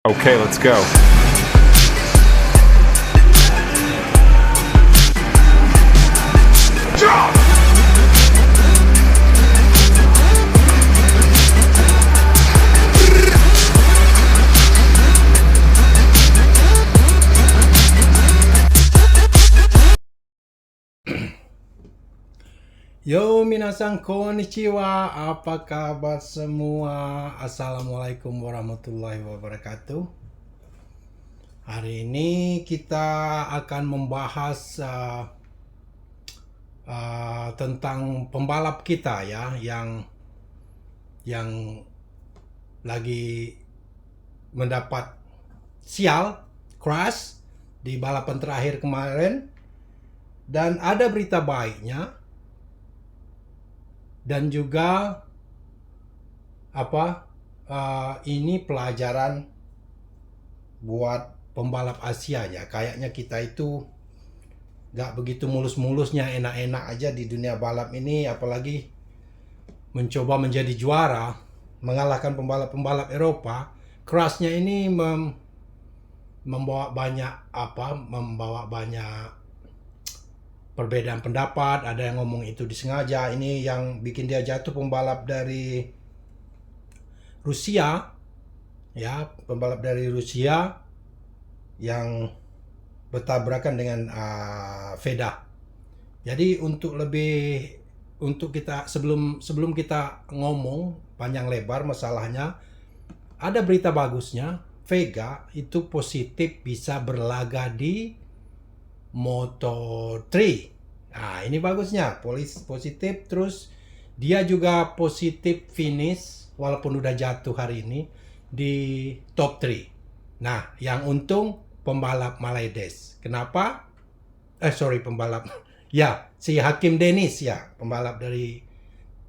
Okay, let's go. Yo minasan konnichiwa, apa kabar semua? Assalamualaikum warahmatullahi wabarakatuh. Hari ini kita akan membahas tentang pembalap kita ya, yang lagi mendapat sial, crash di balapan terakhir kemarin. Dan ada berita baiknya. Dan juga ini pelajaran buat pembalap Asia ya. Kayaknya kita itu gak begitu mulus-mulusnya enak-enak aja di dunia balap ini, apalagi mencoba menjadi juara, mengalahkan pembalap-pembalap Eropa. Crashnya ini membawa banyak perbedaan pendapat. Ada yang ngomong itu disengaja. Ini yang bikin dia jatuh pembalap dari Rusia ya, pembalap dari Rusia yang bertabrakan dengan Veda. Jadi untuk kita sebelum kita ngomong panjang lebar masalahnya, ada berita bagusnya. Vega itu positif bisa berlaga di Moto3. Nah, ini bagusnya. Positif, terus dia juga positif finish walaupun udah jatuh hari ini di top 3. Nah, yang untung pembalap Malaydes. Kenapa? Pembalap. Ya, si Hakim Dennis ya, pembalap dari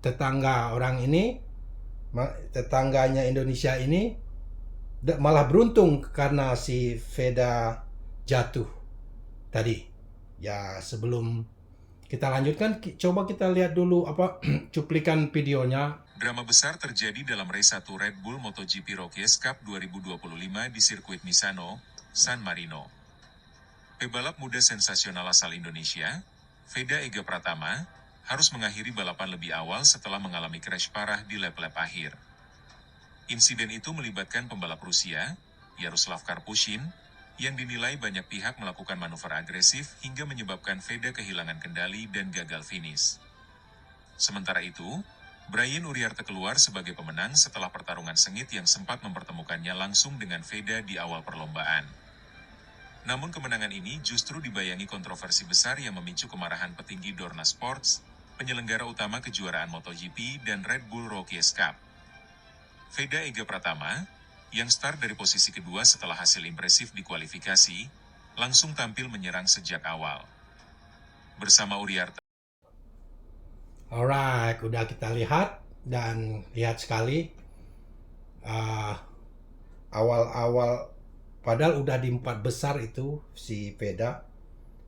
tetangga orang ini, tetangganya Indonesia ini malah beruntung karena si Veda jatuh tadi. Ya, sebelum kita lanjutkan, coba kita lihat dulu cuplikan videonya. Drama besar terjadi dalam race 1 Red Bull MotoGP Rookies Cup 2025 di sirkuit Misano, San Marino. Pebalap muda sensasional asal Indonesia, Veda Ega Pratama, harus mengakhiri balapan lebih awal setelah mengalami crash parah di lap-lap akhir. Insiden itu melibatkan pembalap Rusia, Yaroslav Karpushin, yang dinilai banyak pihak melakukan manuver agresif hingga menyebabkan Veda kehilangan kendali dan gagal finish. Sementara itu, Brian Uriarte keluar sebagai pemenang setelah pertarungan sengit yang sempat mempertemukannya langsung dengan Veda di awal perlombaan. Namun kemenangan ini justru dibayangi kontroversi besar yang memicu kemarahan petinggi Dorna Sports, penyelenggara utama kejuaraan MotoGP dan Red Bull Rookies Cup. Veda Ega Pratama, yang start dari posisi kedua setelah hasil impresif di kualifikasi, langsung tampil menyerang sejak awal. Bersama Uriarte. Alright, udah kita lihat dan lihat sekali. Awal-awal padahal udah di 4 besar itu si Veda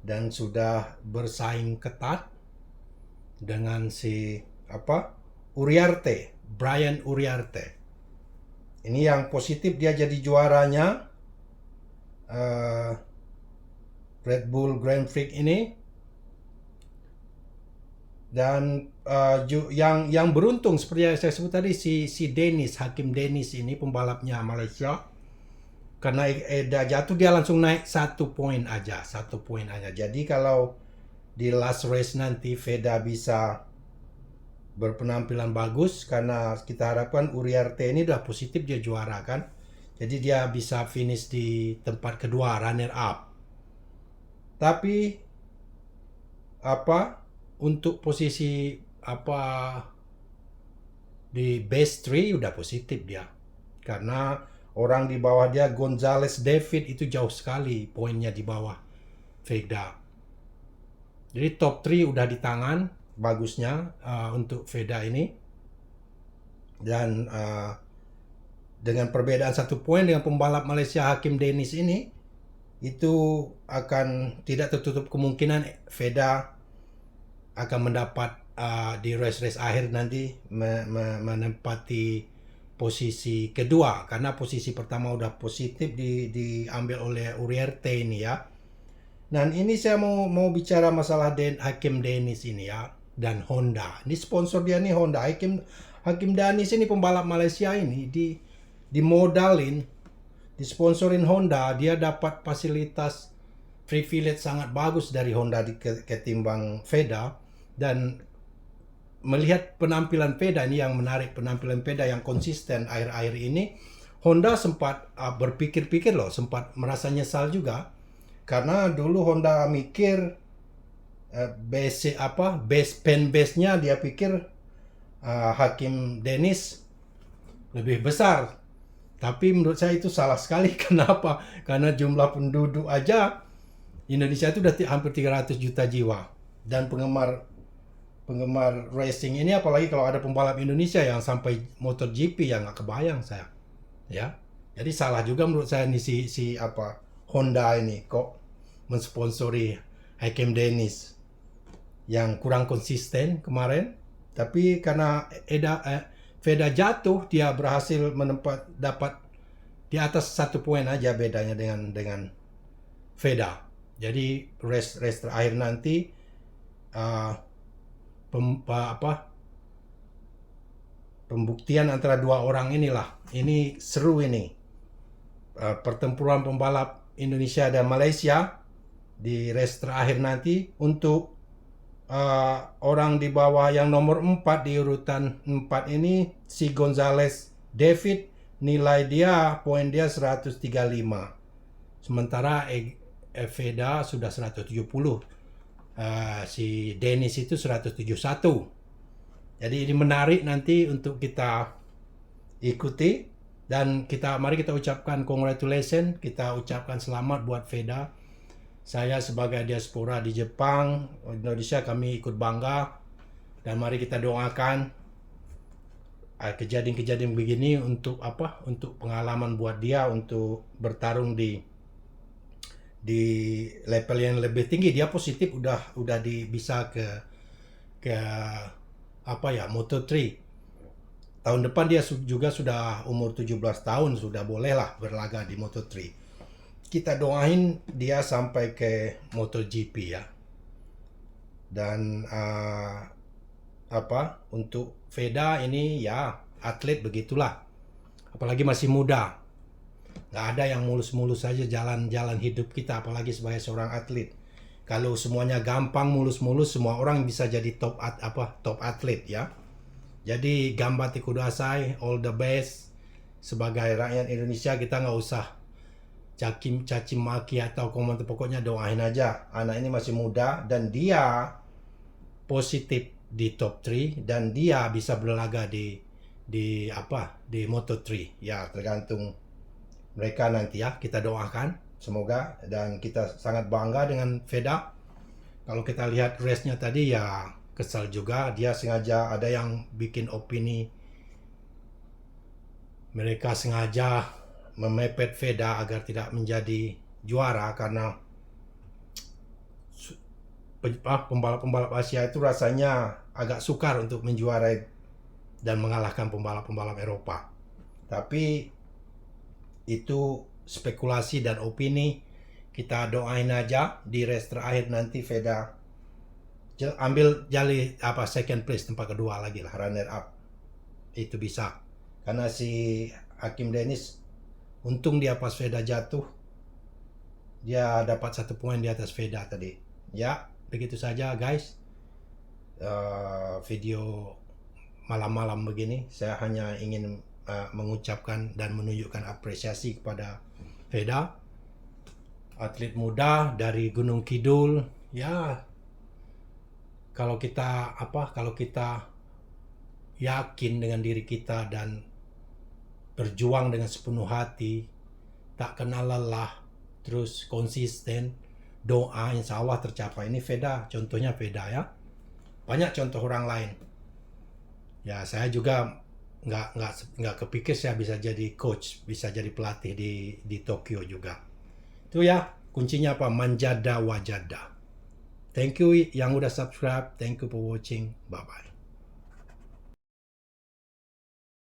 dan sudah bersaing ketat dengan si Uriarte, Brian Uriarte. Ini yang positif, dia jadi juaranya Red Bull Grand Prix ini. Dan yang beruntung seperti yang saya sebut tadi, si Dennis, Hakim Dennis ini pembalapnya Malaysia. Karena Eda jatuh, dia langsung naik 1 poin aja. Jadi kalau di last race nanti Veda bisa berpenampilan bagus, karena kita harapkan Uriarte ini udah positif, dia juara kan. Jadi dia bisa finish di tempat kedua, runner up. Tapi untuk posisi di best 3 udah positif dia. Karena orang di bawah dia, Gonzales David, itu jauh sekali poinnya di bawah Veda. Jadi top 3 udah di tangan bagusnya untuk Veda ini. Dan dengan perbedaan 1 poin dengan pembalap Malaysia Hakim Dennis ini, itu akan tidak tertutup kemungkinan Veda akan mendapat di race-race akhir nanti menempati posisi kedua, karena posisi pertama udah positif diambil oleh Uriarte ini ya. Dan ini saya mau bicara masalah Hakim Dennis ini ya, dan Honda. Ini sponsor dia nih Honda. Hakim Dennis ini pembalap Malaysia ini dimodalin, disponsorin Honda, dia dapat fasilitas privilege sangat bagus dari Honda ketimbang Veda. Dan melihat penampilan Veda ini yang menarik, penampilan Veda yang konsisten akhir-akhir ini, Honda sempat berpikir-pikir loh, sempat merasa nyesal juga. Karena dulu Honda mikir base-nya dia pikir Hakim Dennis lebih besar. Tapi menurut saya itu salah sekali. Kenapa? Karena jumlah penduduk aja Indonesia itu udah hampir 300 juta jiwa. Dan penggemar racing ini, apalagi kalau ada pembalap Indonesia yang sampai MotoGP, yang nggak kebayang saya. Ya. Jadi salah juga menurut saya nih si Honda ini kok mensponsori Hakim Dennis yang kurang konsisten kemarin. Tapi karena Veda jatuh, dia berhasil dapat di atas 1 poin aja bedanya dengan Veda. Jadi race terakhir nanti pembuktian antara dua orang inilah. Ini seru ini. Pertempuran pembalap Indonesia dan Malaysia di race terakhir nanti untuk orang di bawah yang nomor 4 di urutan 4 ini, si Gonzales David, poin dia 135. Sementara Veda sudah 170. Si Dennis itu 171. Jadi ini menarik nanti untuk kita ikuti, dan mari kita ucapkan congratulations, kita ucapkan selamat buat Veda. Saya sebagai diaspora di Jepang, Indonesia, kami ikut bangga, dan mari kita doakan kejadian-kejadian begini untuk pengalaman buat dia untuk bertarung di level yang lebih tinggi. Dia positif udah bisa ke Moto3. Tahun depan dia juga sudah umur 17 tahun, sudah bolehlah berlaga di Moto3. Kita doain dia sampai ke MotoGP ya. Dan untuk Veda ini ya atlet begitulah. Apalagi masih muda. Nggak ada yang mulus-mulus saja jalan hidup kita, apalagi sebagai seorang atlet. Kalau semuanya gampang mulus-mulus, semua orang bisa jadi top atlet ya. Jadi gambate kudasai, all the best. Sebagai rakyat Indonesia, kita nggak usah caci maki atau komentar, pokoknya doain aja. Anak ini masih muda dan dia positif di top 3 dan dia bisa berlaga di Moto3 ya, tergantung mereka nanti ya. Kita doakan semoga, dan kita sangat bangga dengan Veda. Kalau kita lihat race-nya tadi ya kesal juga, dia sengaja, ada yang bikin opini mereka sengaja memepet Veda agar tidak menjadi juara, karena pembalap-pembalap Asia itu rasanya agak sukar untuk menjuarai dan mengalahkan pembalap-pembalap Eropa. Tapi itu spekulasi dan opini. Kita doain aja di race terakhir nanti Veda ambil second place, tempat kedua lagi lah, runner up. Itu bisa. Karena si Hakim Dennis, untung dia pas Veda jatuh, dia dapat 1 poin di atas Veda tadi. Ya, begitu saja guys. Video malam-malam begini, saya hanya ingin mengucapkan dan menunjukkan apresiasi kepada Veda, atlet muda dari Gunung Kidul. Ya, kalau kita yakin dengan diri kita dan berjuang dengan sepenuh hati, tak kenal lelah, terus konsisten, doa, insya Allah tercapai. Ini Veda, contohnya Veda ya. Banyak contoh orang lain. Ya, saya juga nggak kepikir saya bisa jadi coach, bisa jadi pelatih di Tokyo juga. Itu ya, kuncinya manjada wajada. Thank you yang udah subscribe, thank you for watching, bye bye.